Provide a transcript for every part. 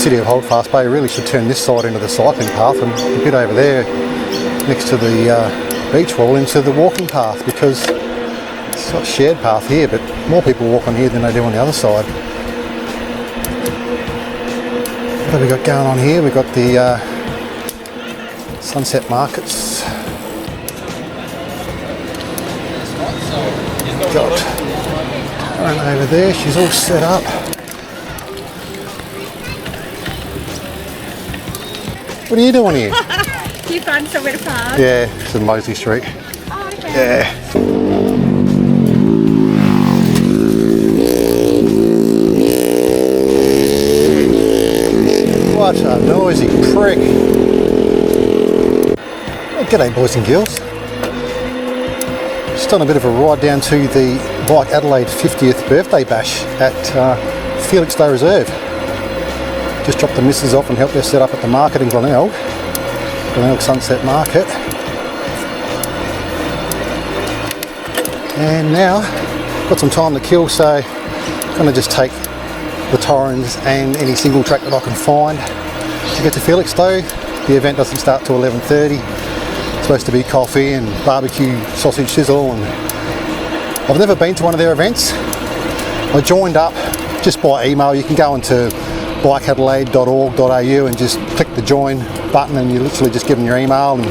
City of Holdfast Bay really should turn this side into the cycling path and a bit over there next to the beach wall into the walking path, because it's got a shared path here, but more people walk on here than they do on the other side. What have we got going on here? We've got the Sunset Markets. Got Karen over there, she's all set up. What are you doing here? You find somewhere to park? Yeah, it's in Moseley Street. Oh, okay. Yeah. What a noisy prick. Oh, g'day boys and girls. Just on a bit of a ride down to the Bike Adelaide 50th birthday bash at Felixstow Reserve. Just dropped the missus off and helped her set up at the market in Glenelg Sunset Market. And now, got some time to kill, so I'm going to just take the Torrens and any single track that I can find to get to Felixstow. The event doesn't start till 11:30. It's supposed to be coffee and barbecue sausage sizzle, and I've never been to one of their events. I joined up just by email. You can go into bikeadelaide.org.au and just click the join button, and you literally just give them your email and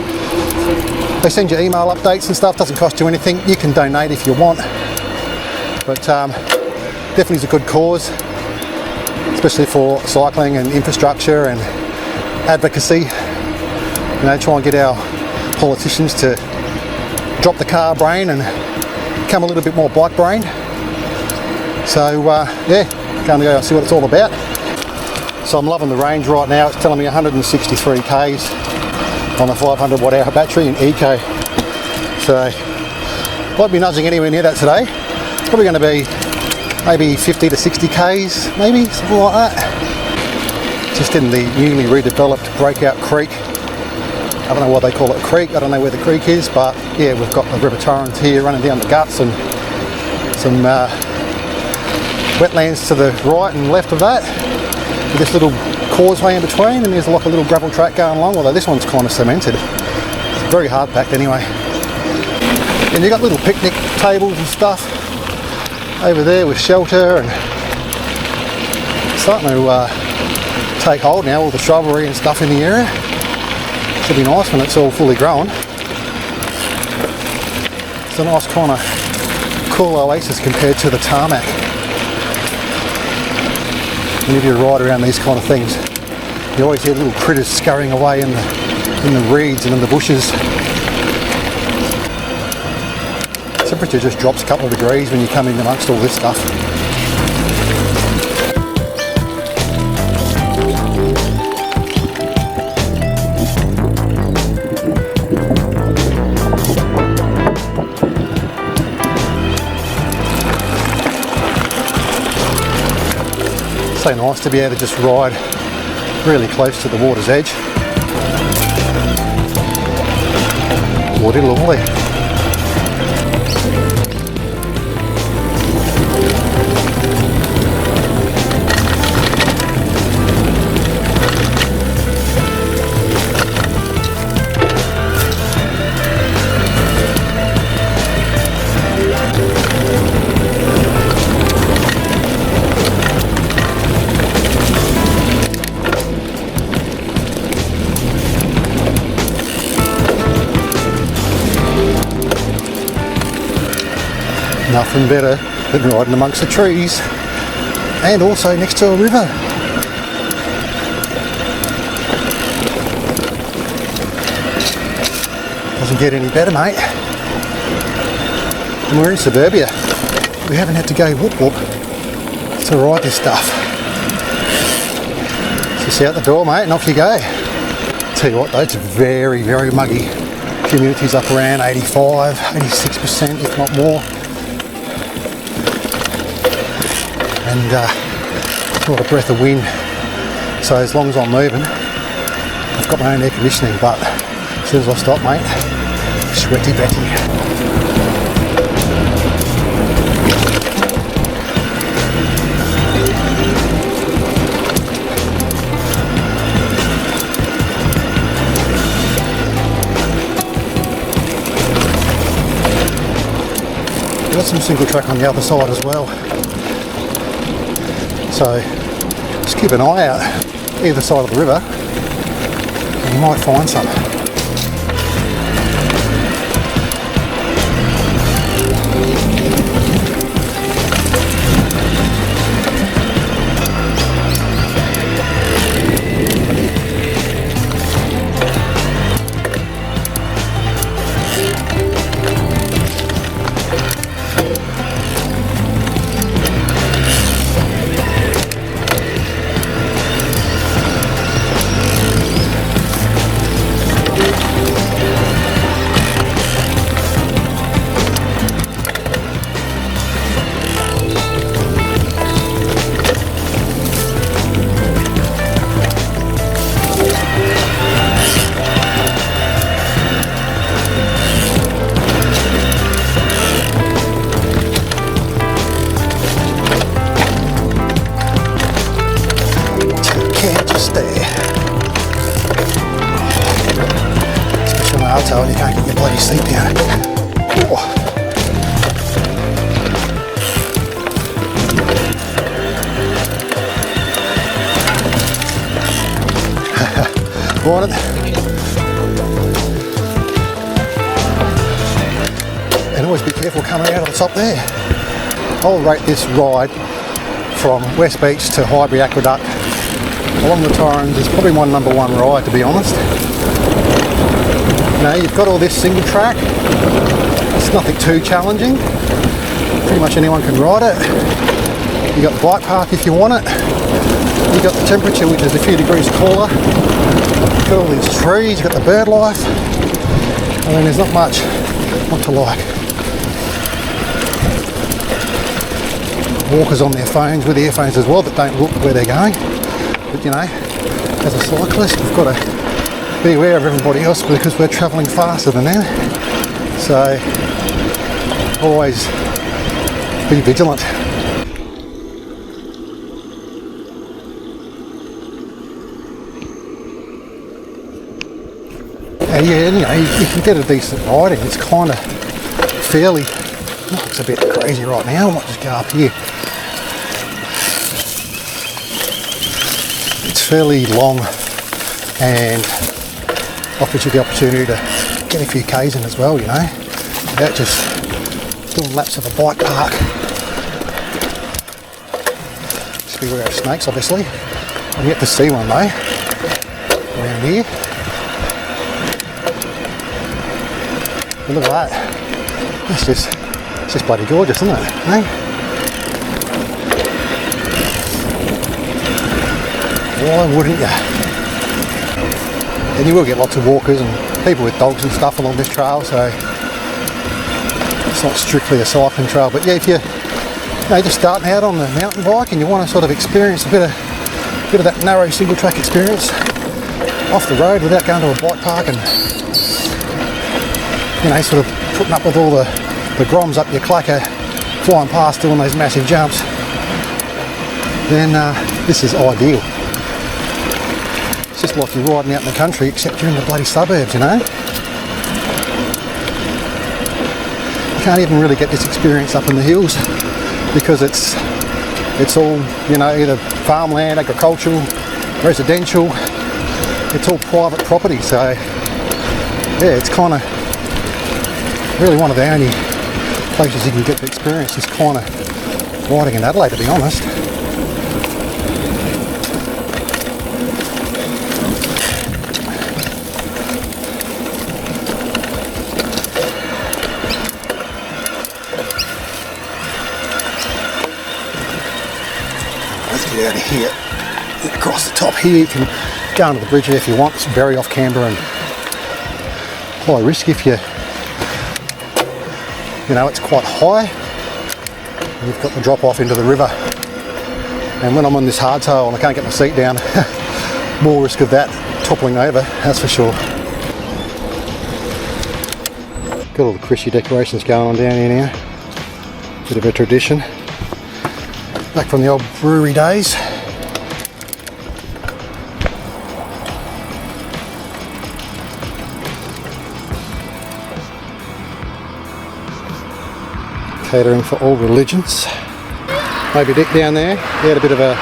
they send you email updates and stuff. Doesn't cost you anything. You can donate if you want, but definitely is a good cause, especially for cycling and infrastructure and advocacy. You know, try and get our politicians to drop the car brain and become a little bit more bike brain. So yeah, going to go and see what it's all about. So I'm loving the range right now. It's telling me 163 k's on a 500 watt hour battery in eco. So won't be nudging anywhere near that today. It's probably going to be maybe 50 to 60 k's, maybe something like that. Just in the newly redeveloped Breakout Creek. I don't know why they call it a creek. I don't know where the creek is, but yeah, we've got the River Torrens here running down the guts and some wetlands to the right and left of that. With this little causeway in between, and there's like a little gravel track going along, although this one's kind of cemented. It's very hard packed anyway. And you've got little picnic tables and stuff over there with shelter, and it's starting to take hold now, all the shrubbery and stuff in the area. Should be nice when it's all fully grown. It's a nice kind of cool oasis compared to the tarmac. Whenever you ride around these kind of things, you always hear little critters scurrying away in the reeds and in the bushes. Temperature just drops a couple of degrees when you come in amongst all this stuff. So nice to be able to just ride really close to the water's edge. Bloody lovely. Nothing better than riding amongst the trees and also next to a river. Doesn't get any better, mate. And we're in suburbia. We haven't had to go whoop whoop to ride this stuff. Just out the door, mate, and off you go. Tell you what though, it's very, very muggy. Humidity's up around 85, 86%, if not more. And a lot of breath of wind, so as long as I'm moving, I've got my own air conditioning, but as soon as I stop, mate, sweaty Betty. got some single track on the other side as well. So just keep an eye out either side of the river and you might find some. So you can't get your bloody seat down. Oh. Morning. And always be careful coming out of the top there. I'll rate this ride from West Beach to Highbury Aqueduct along the Torrens is probably my number one ride, to be honest. You know, you've got all this single track, it's nothing too challenging, pretty much anyone can ride it. You've got the bike park if you want it, you've got the temperature which is a few degrees cooler, you've got all these trees, you've got the bird life, I mean there's not much not to like. Walkers on their phones with earphones as well that don't look where they're going, but you know, as a cyclist we've got to be aware of everybody else because we're travelling faster than them, so always be vigilant. And yeah, you know, you can get a decent riding. It's kind of fairly, it's a bit crazy right now. I might just go up here. It's fairly long and offers you the opportunity to get a few Ks in as well, you know, without just doing laps of a bike park. Just beware of snakes, obviously. I'm yet to see one though, around here. But look at that. It's just bloody gorgeous, isn't it? Eh? Why wouldn't you? And you will get lots of walkers and people with dogs and stuff along this trail, so it's not strictly a cycling trail. But yeah, if you're just starting out on the mountain bike and you want to sort of experience a bit of that narrow single track experience off the road without going to a bike park and you know, sort of putting up with all the groms up your clacker flying past doing those massive jumps, then this is ideal. It's just like you're riding out in the country, except you're in the bloody suburbs, you know. You can't even really get this experience up in the hills because it's all, you know, either farmland, agricultural, residential. It's all private property, so yeah, it's kind of really one of the only places you can get to experience this kind of riding in Adelaide, to be honest. Out of here, across the top here, you can go under the bridge if you want. It's very off camber and high risk if you know it's quite high. You've got the drop off into the river, and when I'm on this hardtail and I can't get my seat down, more risk of that toppling over, that's for sure. Got all the Chrissy decorations going on down here now. Bit of a tradition. Back from the old brewery days. catering for all religions. Maybe Dick down there, he had a bit of a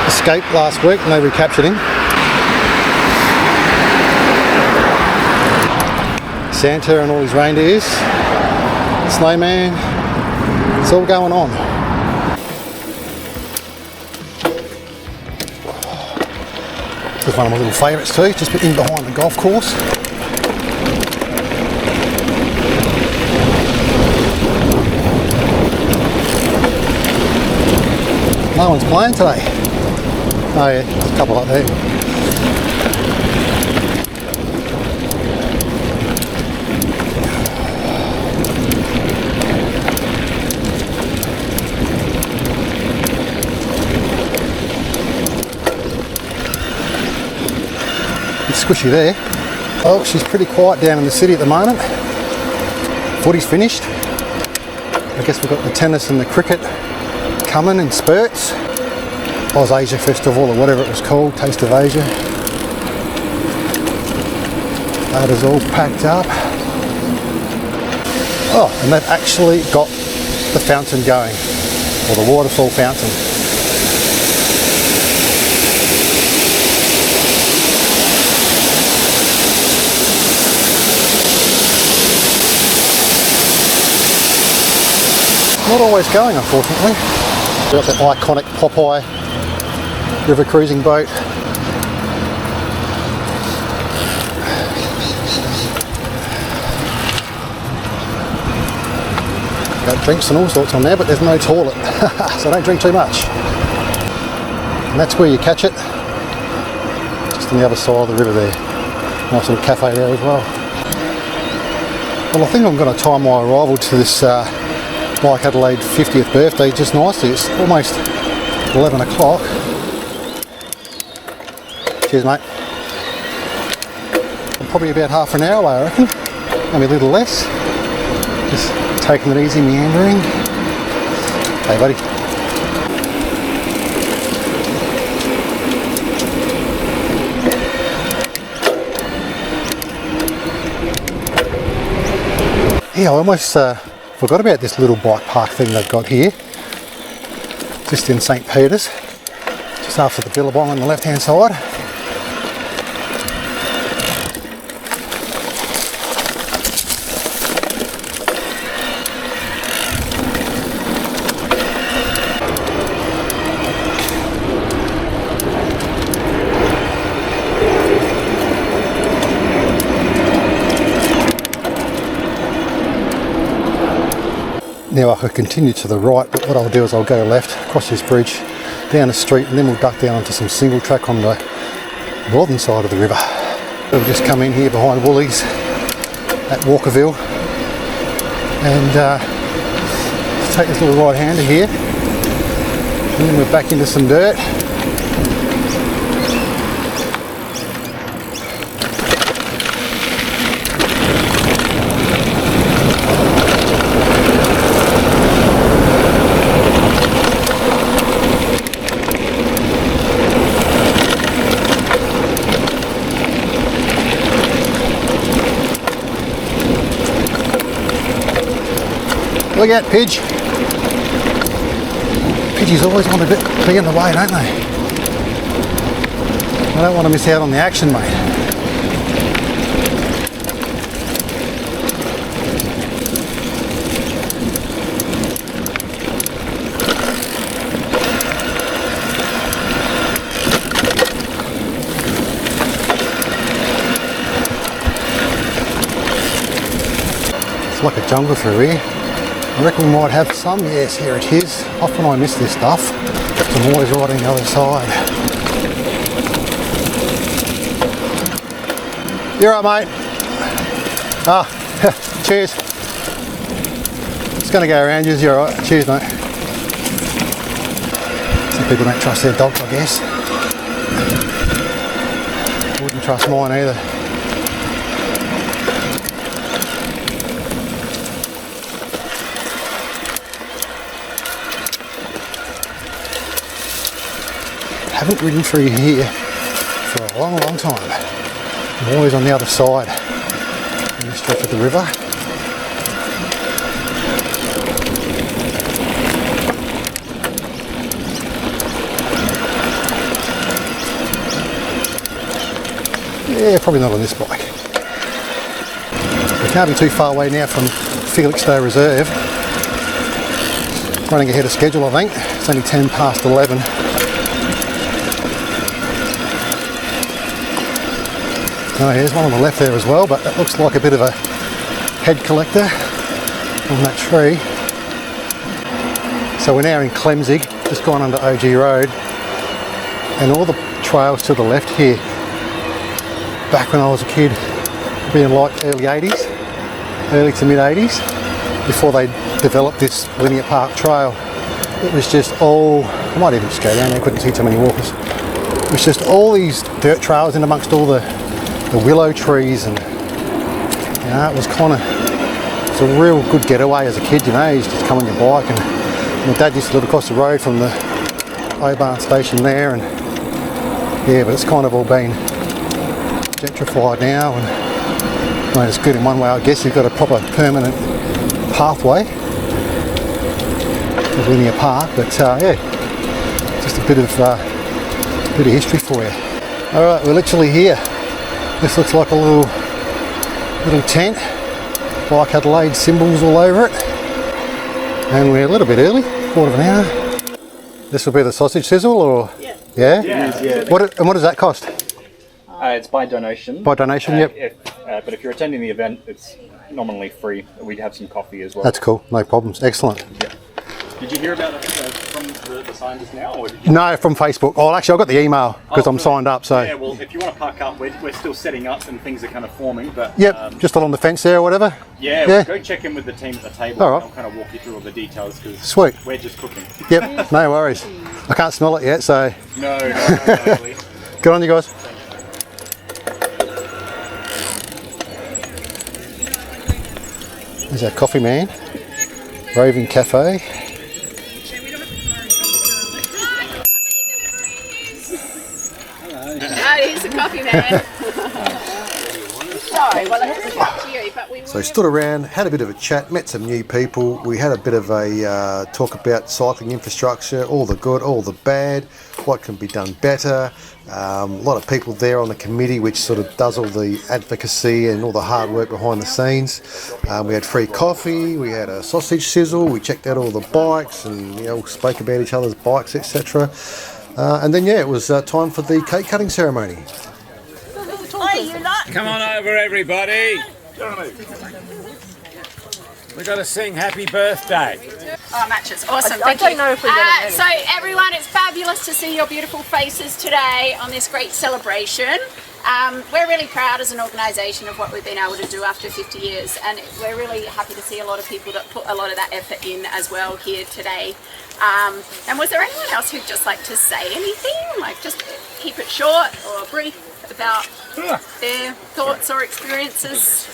escape last week and they recaptured him. Santa and all his reindeers, snowman, it's all going on. This is one of my little favourites too, just in behind the golf course. No one's playing today. Oh yeah, there's a couple up there. It's squishy there. Oh, she's pretty quiet down in the city at the moment. Footy's finished. I guess we've got the tennis and the cricket coming in spurts. Oz Asia Festival or whatever it was called, Taste of Asia. That is all packed up. Oh, and they've actually got the fountain going, or the waterfall fountain. Not always going, unfortunately. We've got that iconic Popeye river cruising boat. Got drinks and all sorts on there, but there's no toilet, so don't drink too much. And that's where you catch it, just on the other side of the river there. Nice little cafe there as well. Well, I think I'm going to time my arrival to this Bike Adelaide 50th birthday just nicely. It's almost 11 o'clock. Cheers, mate. I'm probably about half an hour away, I reckon. Maybe a little less. Just taking it easy, meandering. Hey, buddy. Yeah, I almost forgot about this little bike park thing they've got here. Just in St. Peter's. Just after the Billabong on the left-hand side. Now I could continue to the right, but what I'll do is I'll go left, across this bridge, down the street, and then we'll duck down onto some single track on the northern side of the river. We'll just come in here behind Woolies at Walkerville and take this little right hander here, and then we're back into some dirt. Look at Pidge. Pidgeys always want to be in the way, don't they? I don't want to miss out on the action, mate. It's like a jungle through here. I reckon we might have some. Yes, here it is. Often I miss this stuff, so I'm always right on the other side. You're right, mate. Ah, cheers. It's going to go around you. You're right. Cheers, mate. Some people don't trust their dogs, I guess. Wouldn't trust mine either. Haven't ridden through here for a long, long time. I'm always on the other side in this stretch of the river. Yeah, probably not on this bike. We can't be too far away now from Felixstow Reserve. Running ahead of schedule, I think. It's only 10 past 11. Oh, here's one on the left there as well, but that looks like a bit of a head collector on that tree. So we're now in Glenelg, just gone under OG Road, and all the trails to the left here, back when I was a kid, being like early 80s, early to mid 80s, before they developed this linear park trail, it was just all, I might even just go down there, couldn't see too many walkers. It was just all these dirt trails in amongst all the willow trees, and you know, it was kind of, it's a real good getaway as a kid, you know. You just come on your bike, and my dad used to live across the road from the Oban station there, and yeah, but it's kind of all been gentrified now, and I mean, it's good in one way, I guess. You've got a proper permanent pathway, a linear park, but yeah, just a bit of history for you. All right, we're literally here. This looks like a little tent, Bike Adelaide symbols all over it, and we're a little bit early, quarter of an hour. This will be the sausage sizzle, or yeah? Yeah. What does that cost? It's by donation. By donation, yep. But if you're attending the event, it's nominally free. We'd have some coffee as well. That's cool, no problems, excellent. Yeah. Did you hear about it from the sign just now? Or did you... No, from Facebook. Oh, actually, I got the email because I'm signed up. So yeah, well, if you want to park up, we're still setting up and things are kind of forming. But yep, just along the fence there or whatever. Yeah, we'll go check in with the team at the table. All right. And I'll kind of walk you through all the details because sweet, we're just cooking. Yep, no worries. I can't smell it yet, so. No. Good on you guys. There's our coffee man, Roving Cafe. He's a coffee man. Sorry, well, I haven't got to you, but we So stood around, had a bit of a chat, met some new people. We had a bit of a talk about cycling infrastructure, all the good, all the bad, what can be done better. A lot of people there on the committee which sort of does all the advocacy and all the hard work behind the scenes. We had free coffee, we had a sausage sizzle, we checked out all the bikes and spoke about each other's bikes, etc. And then yeah, it was time for the cake cutting ceremony. Come on over, everybody. We've got to sing happy birthday. Oh, matches. Awesome. I don't know if we're going to. So, everyone, it's fabulous to see your beautiful faces today on this great celebration. We're really proud as an organisation of what we've been able to do after 50 years, and we're really happy to see a lot of people that put a lot of that effort in as well here today. And was there anyone else who'd just like to say anything? Like, just keep it short or brief about their thoughts or experiences?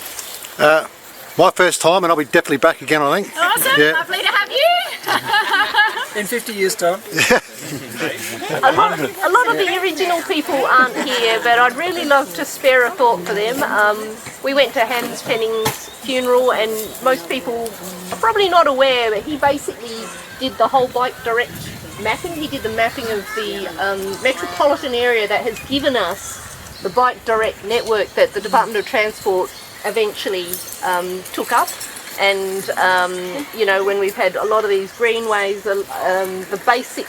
My first time, and I'll be definitely back again, I think. Awesome, Yeah. Lovely to have you. In 50 years' time. A lot of the original people aren't here, but I'd really love to spare a thought for them. We went to Hans Penning's funeral, and most people are probably not aware, but he basically did the whole Bike Direct mapping. He did the mapping of the metropolitan area that has given us the Bike Direct network that the Department of Transport eventually took up. And when we've had a lot of these greenways, the basic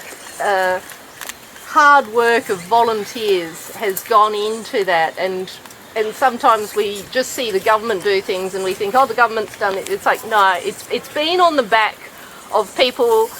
hard work of volunteers has gone into that, and sometimes we just see the government do things and we think, oh, the government's done it. It's like, no, it's been on the back of people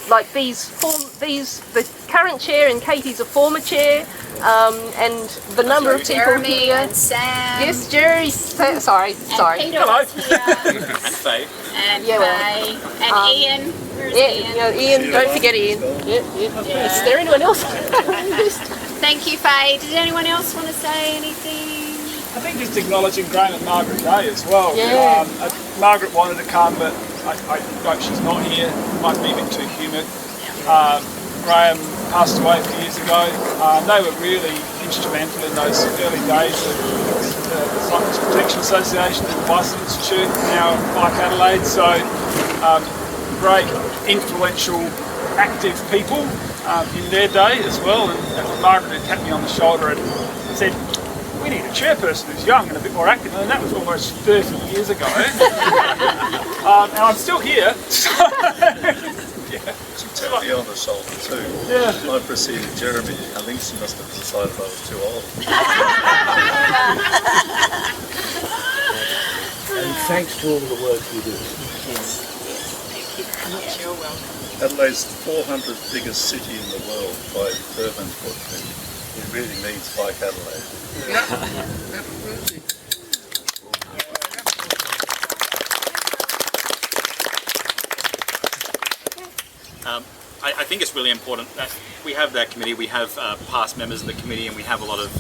like the current chair, and Katie's a former chair, and the number of people Jeremy here. and Sam. Yes, Jerry. Sorry. And Peter was here. And Faye. And Yeah, well, Faye. And Ian. Where's Ian? Ian, don't forget Ian. Is there anyone else? Thank you, Faye. Did anyone else want to say anything? I think just acknowledging Graham and Margaret Day as well. Yeah. Margaret wanted to come, but I hope she's not here. Might be a bit too humid. Graham passed away a few years ago. They were really instrumental in those early days of the Cyclist Protection Association and the Bicycle Institute, now Bike Adelaide. So great, influential, active people in their day as well. And Margaret had tapped me on the shoulder and said, we we need a chairperson who's young and a bit more active, and that was almost 30 years ago. And I'm still here. So, Tap me on the shoulder too. Yeah. I preceded Jeremy. I think she must have decided I was too old. And thanks for all the work you do. You're welcome. Adelaide's the 400th biggest city in the world by urban footprint. It really needs Bike Adelaide. I think it's really important that we have that committee, we have past members of the committee, and we have a lot of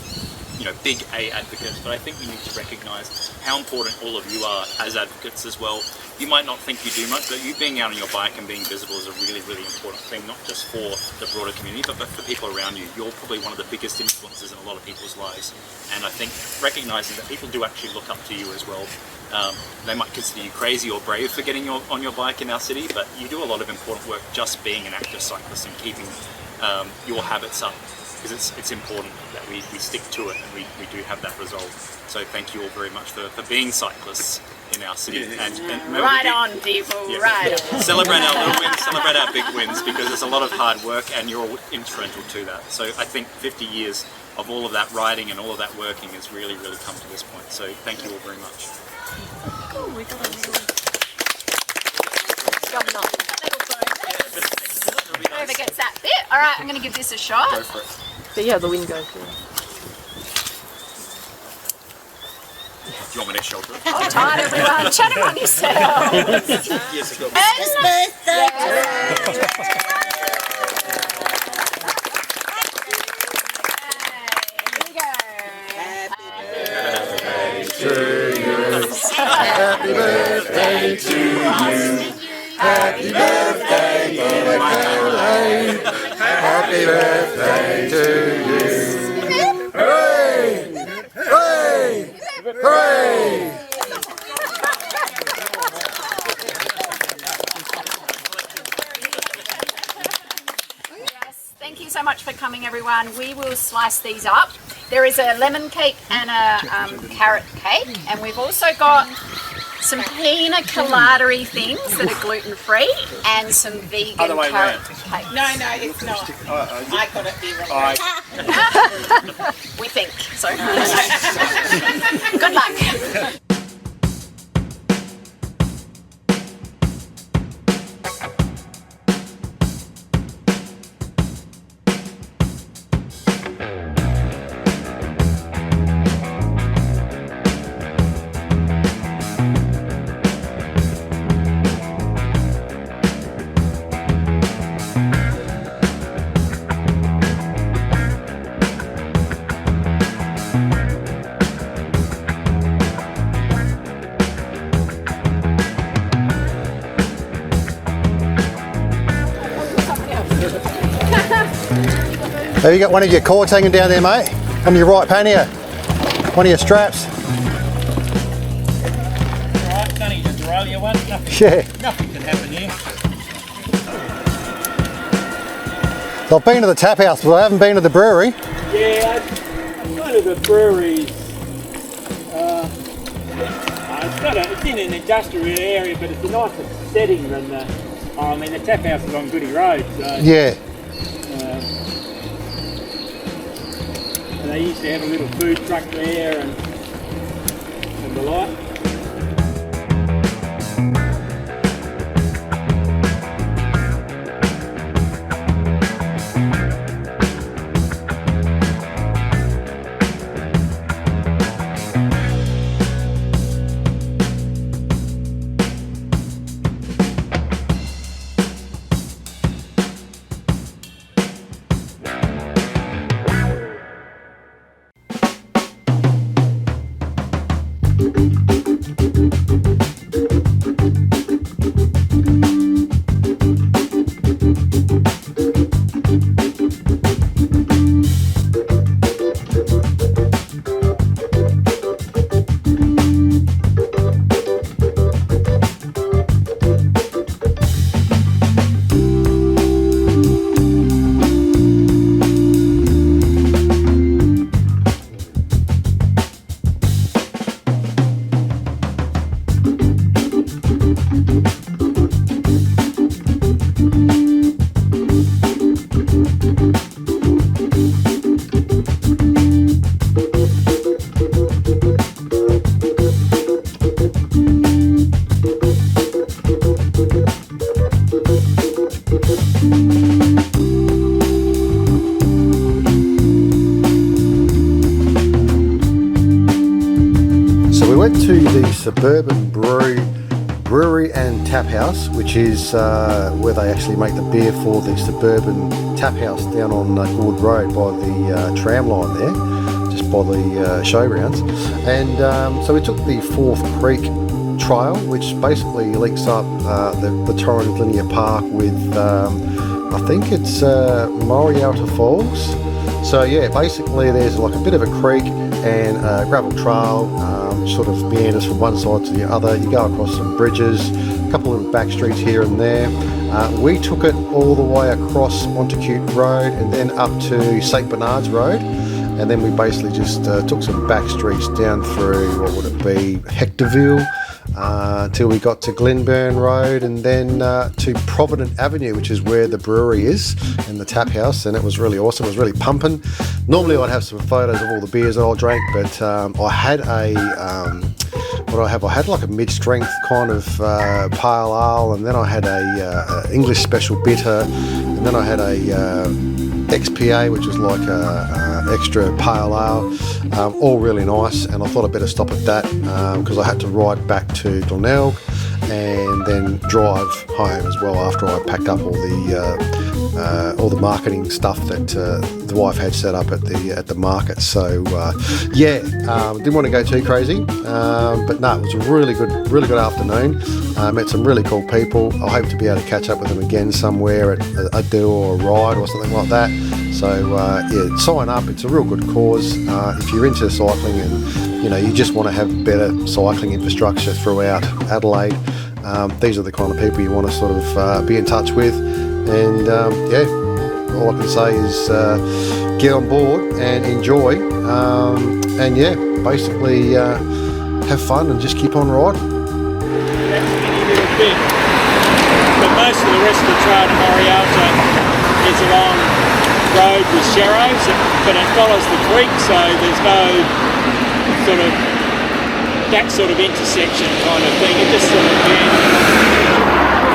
big A advocates, but I think we need to recognise how important all of you are as advocates as well. You might not think you do much, but you being out on your bike and being visible is a really, really important thing, not just for the broader community, but for people around you. You're probably one of the biggest influences in a lot of people's lives, and I think recognising that people do actually look up to you as well. They might consider you crazy or brave for getting on your bike in our city, but you do a lot of important work just being an active cyclist and keeping your habits up, because it's important that we stick to it and we do have that resolve. So thank you all very much for being cyclists in our city. And Right on, people, right on. Celebrate our little wins, celebrate our big wins, because there's a lot of hard work and you're all instrumental to that. So I think 50 years of all of that riding and all of that working has really, really come to this point. So thank you all very much. Oh, we got a little governor. Whoever gets that bit. All right, I'm going to give this a shot. Go for it. So yeah, the wind goes through. Do you want me to shelter it? Hold tight, everyone. Chat among yourselves. Yes, I've got Happy birthday to you. Happy birthday, dear Adelaide. Happy birthday to you. Hooray! Hooray! Hooray! Yes, thank you so much for coming, everyone. We will slice these up. There is a lemon cake and a carrot cake, and we've also got some pina colada-y things that are gluten-free and some vegan carrot cake. No, it's not. I got it here wrong. We think so. Good luck. Have you got one of your cords hanging down there, mate? On your right pannier? One of your straps? Right, Sonny, just roll your one. Nothing can happen here. So I've been to the tap house, but I haven't been to the brewery. Yeah, I've gone to the breweries. It's in an industrial area, but it's a nicer setting than the tap house is on Goody Road. So, Yeah. and they used to have a little food truck there and the like. Suburban Brewery and Tap House, which is where they actually make the beer for the Suburban Tap House down on Gould Road by the tram line there, just by the showgrounds. And so we took the Fourth Creek Trail, which basically links up the Torrens Linear Park with, I think it's Morialta Falls. So yeah, basically there's like a bit of a creek and a gravel trail, sort of meanders from one side to the other. You go across some bridges, a couple of back streets here and there. We took it all the way across Montacute Road and then up to St Bernard's Road, and then we basically just took some back streets down through, what would it be, Hectorville, till we got to Glenburn Road, and then to Provident Avenue, which is where the brewery is and the tap house, and it was really awesome. It was really pumping. Normally I'd have some photos of all the beers that I drank, but I had a what do I have? I had like a mid-strength kind of pale ale, and then I had a English special bitter, and then I had a XPA, which was like a extra pale ale, all really nice. And I thought I'd better stop at that because I had to ride back to Glenelg and then drive home as well after I packed up all the marketing stuff that the wife had set up at the market. So didn't want to go too crazy, but no, it was a really good afternoon. Met some really cool people. I hope to be able to catch up with them again somewhere at a do or a ride or something like that. So sign up. It's a real good cause. If you're into cycling and you just want to have better cycling infrastructure throughout Adelaide, these are the kind of people you want to sort of be in touch with. And all I can say is get on board and enjoy, and basically have fun and just keep on riding. But most of the rest of the trail to Morialta is along road with sharrows, but it follows the creek, so there's no sort of that sort of intersection kind of thing. It just sort of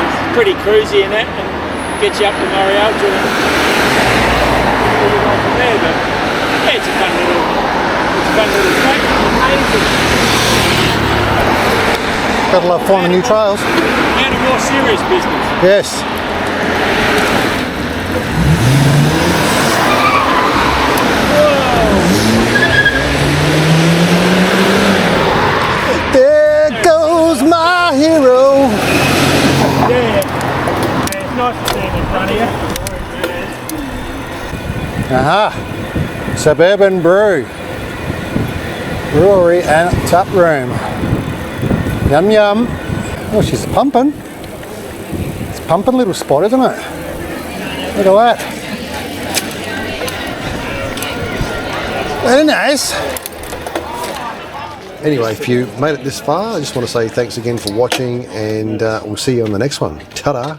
it's pretty cruisy in that, and gets you up to Morialta and move on from there. But yeah, it's a fun little track. Gotta love finding new trails. And a more serious business. Yes. There goes my hero. Yeah. It's nice to see him in front of you. Aha. Suburban Brewery and Tap Room. Yum yum. Oh, she's pumping. It's a pumping little spot, isn't it? Look at that. Very nice. Anyway, if you made it this far, I just want to say thanks again for watching, and we'll see you on the next one. Ta-da.